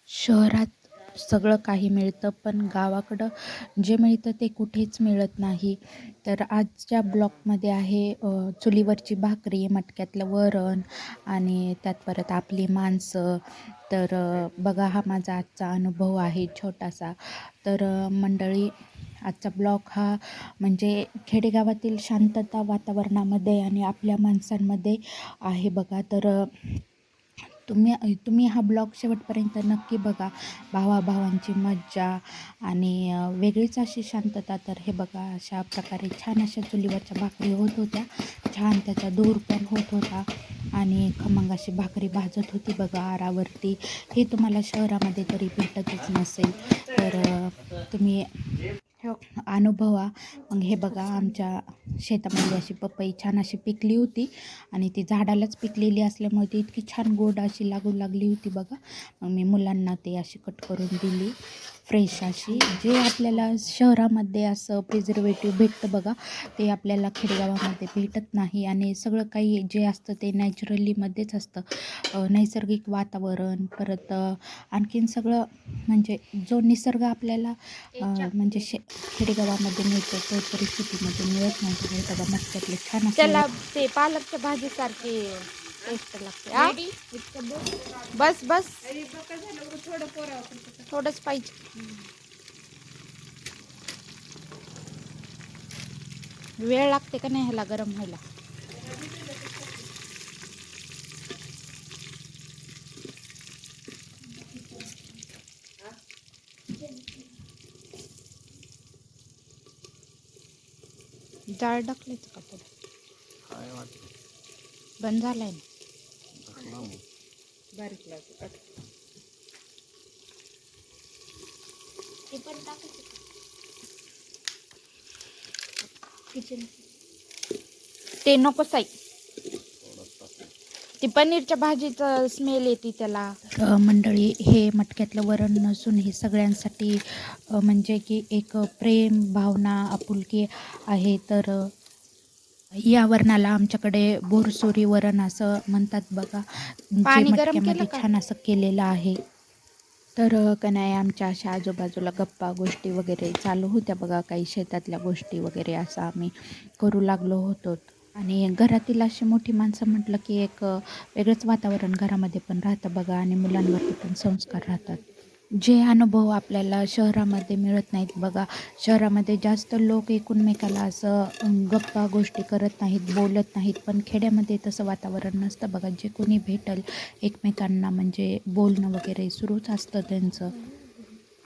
शहरात सगळं काही मिळतं, पण गावाकडं जे मिळतं ते कुठेच मिळत नाही. तर आजच्या ब्लॉगमध्ये आहे चुलीवरची भाकरी, मटक्यातलं वरण आणि त्यात परत आपली माणसं. तर बघा, हा माझा आजचा अनुभव आहे छोटासा. तर मंडळी, आजचा ब्लॉग हा म्हणजे खेडेगावातील शांतता वातावरणामध्ये आणि आपल्या माणसांमध्ये आहे बघा. तर तुम्ही हा ब्लॉग शेवटपर्यंत नक्की बघा. भावाभावांची मज्जा आणि वेगळीच अशी शांतता. तर हे बघा, अशा प्रकारे छान अशा चुलीवरच्या भाकरी होत होत्या. छान त्याचा धूर पण होत होता आणि खमंग अशी भाकरी भाजत होती बघा आरावरती. हे तुम्हाला शहरामध्ये तरी भेटतच नसेल. तर तुम्ही हो अनुभवा. मग हे बघा, आमच्या शेतामध्ये अशी पपई छान अशी पिकली होती आणि ती झाडालाच पिकलेली असल्यामुळे ती इतकी छान गोड अशी लागू लागली होती बघा. मग मी मुलांना ते अशी कट करून दिली फ्रेश अशी. जे आपल्याला शहरामध्ये असं प्रिझर्वेटिव्ह भेटतं बघा, ते आपल्याला खेडेगावामध्ये भेटत नाही. आणि सगळं काही जे असतं ते नॅचरलीमध्येच असतं. नैसर्गिक वातावरण, परत आणखीन सगळं म्हणजे जो निसर्ग आपल्याला म्हणजे खेडेगावामध्ये मिळतो तो परिस्थितीमध्ये मिळत नाही. तर हे बघा, मटक्यातले छान असं त्याला ते पालकच्या भाजीसारखी टेस्ट लागते. बस बस, थोडंच पाहिजे. वेळ लागते का नाही ह्याला गरम व्हायला? जाळ टाकलेच का पुढे? बंद झालाय ना. बारीक ते नको साई, ती पनीरच्या भाजीचं स्मेल येते त्याला. मंडळी, हे मटक्यातलं वरण नसून हे सगळ्यांसाठी म्हणजे की एक प्रेम भावना आपुलकी आहे. तर या वरणाला आमच्याकडे बोरसोरी वरण असं म्हणतात बघा, जे पाणी गरम केलं मटक्यामध्ये का? छान असं केलेलं आहे. तर का नाही, आमच्या अशा आजूबाजूला गप्पा गोष्टी वगैरे चालू होत्या बघा, काही शेतातल्या गोष्टी वगैरे असं आम्ही करू लागलो होतो. आणि घरातील अशी मोठी माणसं म्हटलं की एक वेगळंच वातावरण घरामध्ये पण राहतं बघा आणि मुलांवरती पण संस्कार राहतात. जे अनुभव आपल्याला शहरामध्ये मिळत नाहीत बघा. शहरामध्ये जास्त लोक एकमेकाला असं गप्पा गोष्टी करत नाहीत, बोलत नाहीत. पण खेड्यामध्ये तसं वातावरण नसतं बघा. जे कोणी भेटल एकमेकांना म्हणजे बोलणं वगैरे सुरूच असतं त्यांचं.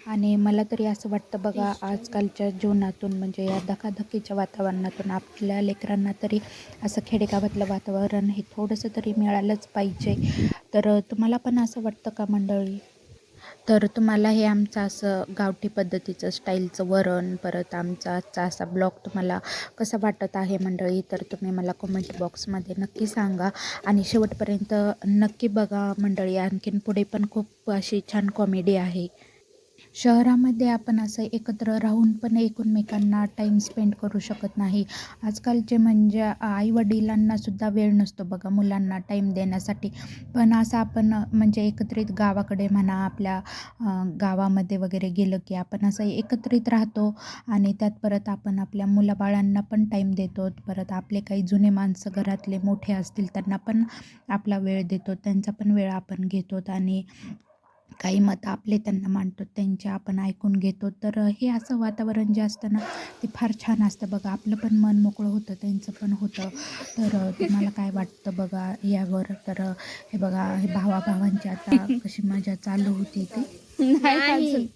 आणि मला तरी असं वाटतं बघा, आजकालच्या जीवनातून म्हणजे या धकाधकीच्या वातावरणातून आपल्या लेकरांना तरी असं खेडेगावातलं वातावरण हे थोडंसं तरी मिळालंच पाहिजे. तर तुम्हाला पण असं वाटतं का मंडळी? तर तुम्हाला हे आमचं असं गावठी पद्धतीचं स्टाईलचं वरण, परत आमचा आजचा असा ब्लॉग तुम्हाला कसा वाटत आहे मंडळी? तर तुम्ही मला कमेंट बॉक्समध्ये नक्की सांगा आणि शेवटपर्यंत नक्की बघा मंडळी. आणखीन पुढे पण खूप अशी छान कॉमेडी आहे. शहरामध्ये आपण असं एकत्र राहून पण एकमेकांना टाईम स्पेंड करू शकत नाही. आजकालचे म्हणजे आई-वडिलांनासुद्धा वेळ नसतो बघा मुलांना टाईम देण्यासाठी. पण असं आपण म्हणजे एकत्रित गावाकडे म्हणा, आपल्या गावामध्ये वगैरे गेलं की आपण असं एकत्रित राहतो आणि त्यात परत आपण आपल्या मुलाबाळांना पण टाईम देतो. परत आपले काही जुने माणसं घरातले मोठे असतील त्यांना पण आपला वेळ देतो. त्यांचा पण वेळ आपण घेतो आणि काही मतं आपले त्यांना मांडतो, त्यांचे आपण ऐकून घेतो. तर हे असं वातावरण जे असतं ना, ते फार छान असतं बघा. आपलं पण मन मोकळं होतं, त्यांचं पण होतं. तर तुम्हाला काय वाटतं बघा यावर? तर हे बघा, हे भावाभावांची आता कशी मजा चालू होती ती. नाही,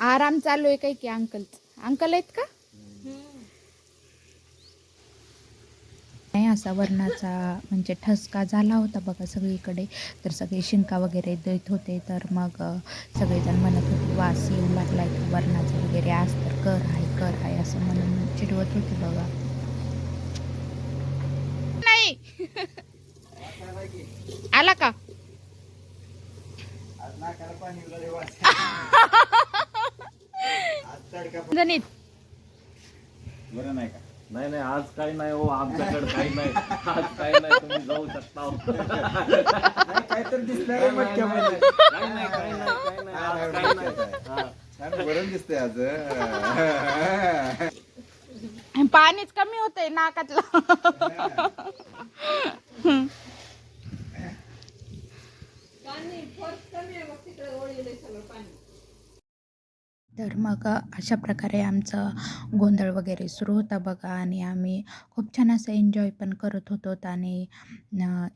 आराम चालू आहे काय की अंकल आहेत का? नाही, असा वरणाचा म्हणजे ठसका झाला होता बघा सगळीकडे. तर सगळे शिंका वगैरे देत होते. तर मग सगळेजण म्हणत होते, वास येऊ लागलाय का वरणाचा वगैरे, आज तर कर आहे असं म्हणून चिडवत होते बघा. नाही आला का? गणित बरं नाही का? नाही नाही आज काही नाही हो आमच्याकडे काही नाही आज काही नाही तुम्ही जाऊ शकता हो. काहीतरी दिसणार आहे मटक्यामध्ये. काही नाही काही नाही काही नाही आज काही नाही हा. छान बरं दिसतंय आज. पाणीच कमी होतंय नाकातलं. तर मग अशा प्रकारे आमचं गोंधळ वगैरे सुरू होता बघा आणि आम्ही खूप छान असं एन्जॉय पण करत होतो आणि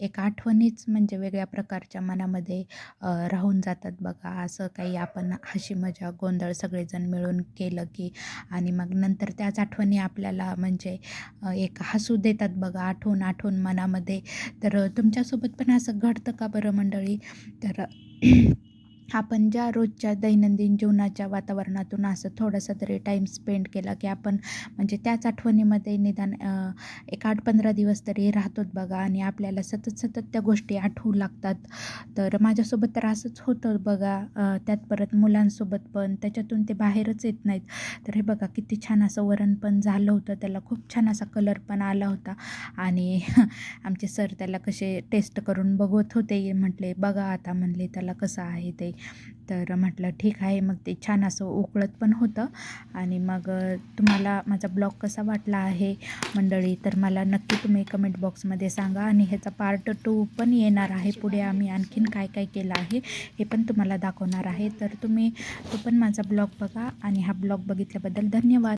एक आठवणीच म्हणजे वेगळ्या प्रकारच्या मनामध्ये राहून जातात बघा. असं काही आपण हशी मजा गोंधळ सगळेजण मिळून केलं की आणि मग नंतर त्याच आठवणी आपल्याला म्हणजे एक हसू देतात बघा आठवून आठवून मनामध्ये. तर तुमच्यासोबत पण असं घडतं का बरं मंडळी? तर आपण ज्या रोजच्या दैनंदिन जीवनाच्या वातावरणातून असं थोडासा तरी टाईम स्पेंड केला की आपण म्हणजे त्याच आठवणीमध्ये निदान एक 8-15 दिवस तरी राहतोच बघा आणि आपल्याला सतत सतत त्या गोष्टी आठवू लागतात. तर माझ्यासोबत तर असंच होतं बघा. त्यात परत मुलांसोबत पण त्याच्यातून ते बाहेरच येत नाहीत. तर हे बघा किती छान असं वरण पण झालं होतं, त्याला खूप छान असा कलर पण आला होता आणि आमचे सर त्याला कसे टेस्ट करून बघत होते. म्हटले बघा आता म्हणले त्याला कसं आहे ते. तर म्हटलं ठीक आहे. मग ते छान असं उकळत पण होतं आणि मग तुम्हाला माझा ब्लॉग कसा वाटला आहे मंडळी तर मला नक्की तुम्ही कमेंट बॉक्समध्ये सांगा आणि ह्याचा पार्ट 2 पण येणार आहे. पुढे आम्ही आणखीन काय काय केलं आहे हे पण तुम्हाला दाखवणार आहे. तर तुम्ही तो पण माझा ब्लॉग बघा आणि हा ब्लॉग बघितल्याबद्दल धन्यवाद.